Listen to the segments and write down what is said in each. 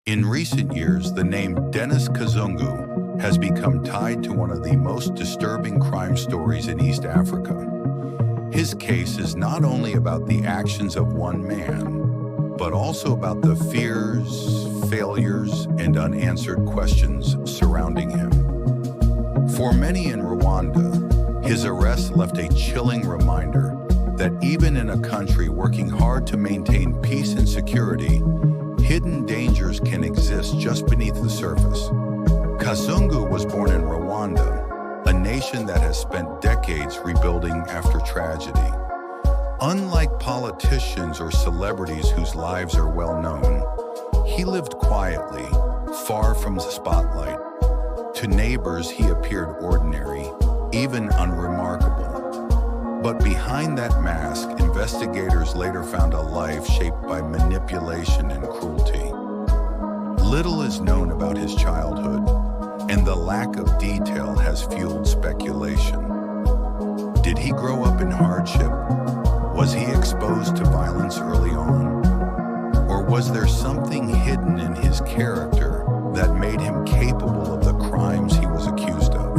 In recent years, the name Denis Kazungu has become tied to one of the most disturbing crime stories in East Africa. His case is not only about the actions of one man, but also about the fears, failures, and unanswered questions surrounding him. For many in Rwanda, his arrest left a chilling reminder that even in a country working hard to maintain peace and security, hidden dangers can exist just beneath the surface. Kazungu was born in Rwanda, a nation that has spent decades rebuilding after tragedy. Unlike politicians or celebrities whose lives are well known, he lived quietly, far from the spotlight. To neighbors, he appeared ordinary, even unremarkable. But behind that mask, investigators later found a life shaped by manipulation and cruelty. Little is known about his childhood, and the lack of detail has fueled speculation. Did he grow up in hardship? Was he exposed to violence early on? Or was there something hidden in his character that made him capable of the crimes he was accused of?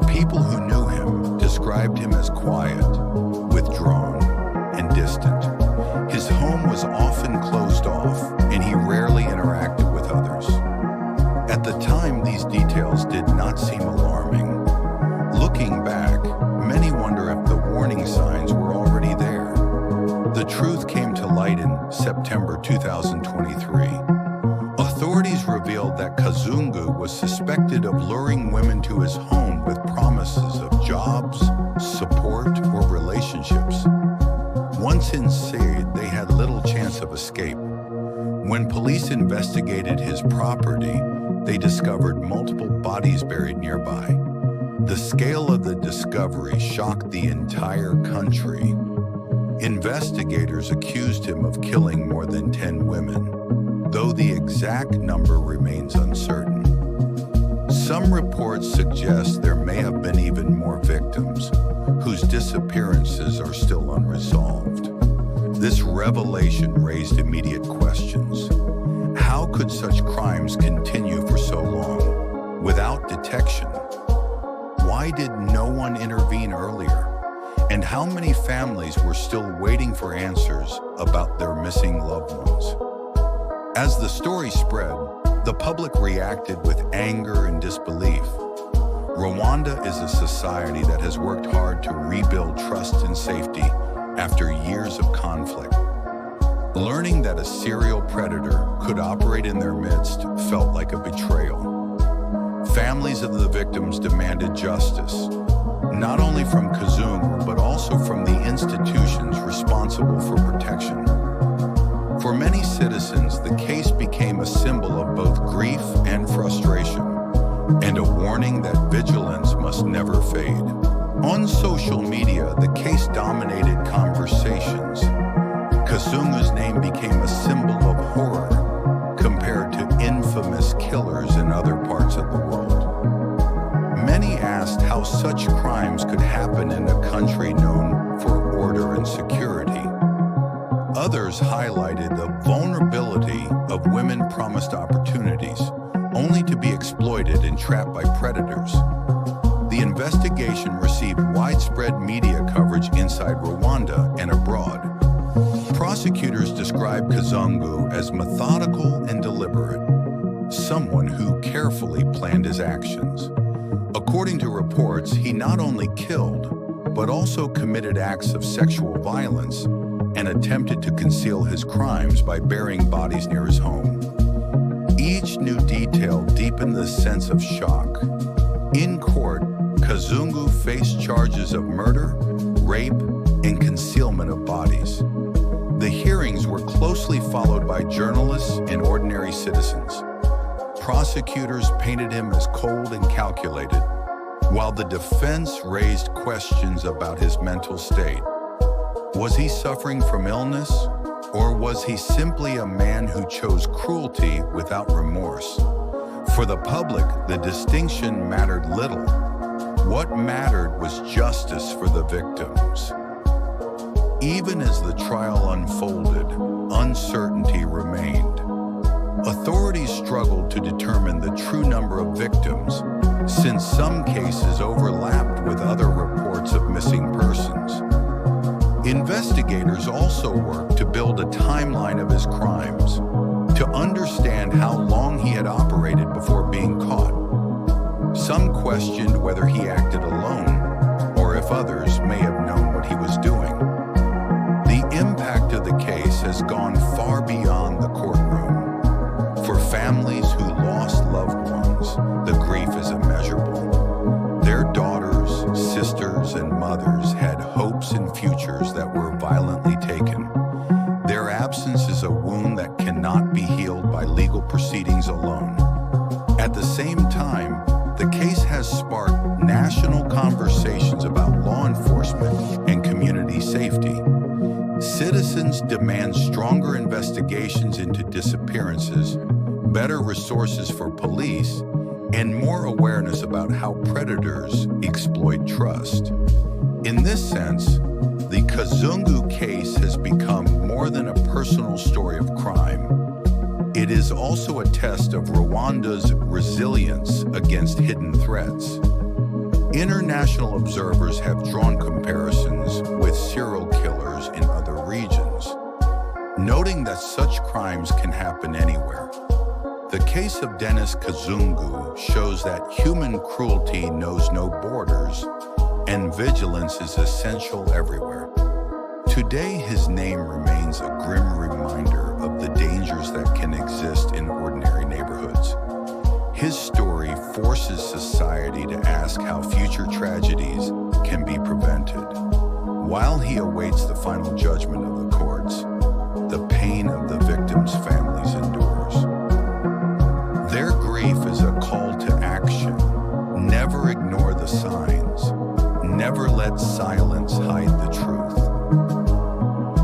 People who knew him described him as quiet, withdrawn, and distant. His home was often closed off, and he rarely interacted with others. At the time, these details did not seem alarming. Looking back, many wonder if the warning signs were already there. The truth came to light in September 2023. Authorities revealed that Kazungu was suspected of luring women to his home with promises of jobs, support, or relationships. Once inside, they had little chance of escape. When police investigated his property, they discovered multiple bodies buried nearby. The scale of the discovery shocked the entire country. Investigators accused him of killing more than 10 women, though the exact number remains uncertain. Some reports suggest there may have been even more victims, whose disappearances are still unresolved. This revelation raised immediate questions. How could such crimes continue for so long, without detection? Why did no one intervene earlier? And how many families were still waiting for answers about their missing loved ones? As the story spread, the public reacted with anger and disbelief. Rwanda is a society that has worked hard to rebuild trust and safety after years of conflict. Learning that a serial predator could operate in their midst felt like a betrayal. Families of the victims demanded justice, not only from Kazungu, but also from the institutions responsible for protection. For many citizens, the case became a symbol of both grief and frustration, and a warning that vigilance must never fade. On social media, the case dominated conversations. Kazungu's name became a symbol of horror compared to infamous killers in other parts of the world. Many asked how such crimes could happen in a country known for order and security. Others highlighted the vulnerability of women promised opportunities, only to be exploited and trapped by predators. The investigation received widespread media coverage inside Rwanda and abroad. Prosecutors described Kazungu as methodical and deliberate, someone who carefully planned his actions. According to reports, he not only killed, but also committed acts of sexual violence and attempted to conceal his crimes by burying bodies near his home. Each new detail deepened the sense of shock. In court, Kazungu faced charges of murder, rape, and concealment of bodies. The hearings were closely followed by journalists and ordinary citizens. Prosecutors painted him as cold and calculated, while the defense raised questions about his mental state. Was he suffering from illness, or was he simply a man who chose cruelty without remorse? For the public, the distinction mattered little. What mattered was justice for the victims. Even as the trial unfolded, uncertainty remained. Authorities struggled to determine the true number of victims, since some cases overlapped with other reports of missing persons. Investigators also worked to build a timeline of his crimes, to understand how long he had operated before being caught. Some questioned whether he acted alone, or if others may have known what he was doing. The impact of the case has gone far beyond the courtroom. For families who lost loved ones, the grief is immeasurable. Their daughters, sisters, and mothers had hopes and futures that were violently taken. Their absence is a wound that cannot be healed by legal proceedings alone. At the same time, the case has sparked national conversations about law enforcement and community safety. Citizens demand stronger investigations into disappearances, better resources for police, and more awareness about how predators exploit trust. In this sense, the Kazungu case has become more than a personal story of crime. It is also a test of Rwanda's resilience against hidden threats. International observers have drawn comparisons with serial killers in other regions, noting that such crimes can happen anywhere. The case of Denis Kazungu shows that human cruelty knows no borders, and vigilance is essential everywhere. Today, his name remains a grim reminder of the dangers that can exist in ordinary neighborhoods. His story forces society to ask how future tragedies can be prevented. While he awaits the final judgment of the courts, the pain of the victims' families endures. Their grief is a call to action. Never ignore the signs. Never let silence hide the truth.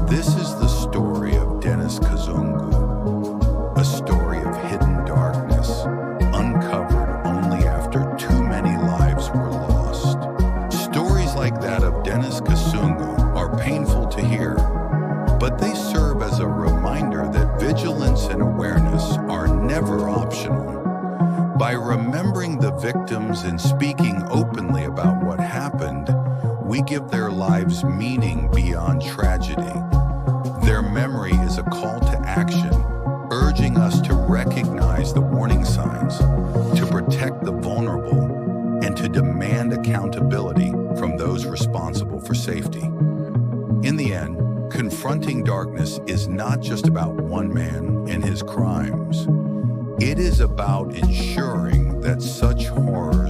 This is the story of Denis Kazungu, a story of hidden darkness, uncovered only after too many lives were lost. Stories like that of Denis Kazungu are painful to hear, but they serve as a reminder that vigilance and awareness are never optional. By remembering the victims and speaking openly about what happened, we give their lives meaning beyond tragedy. Their memory is a call to action, urging us to recognize the warning signs, to protect the vulnerable, and to demand accountability from those responsible for safety. In the end, confronting darkness is not just about one man and his crimes. It is about ensuring that such horror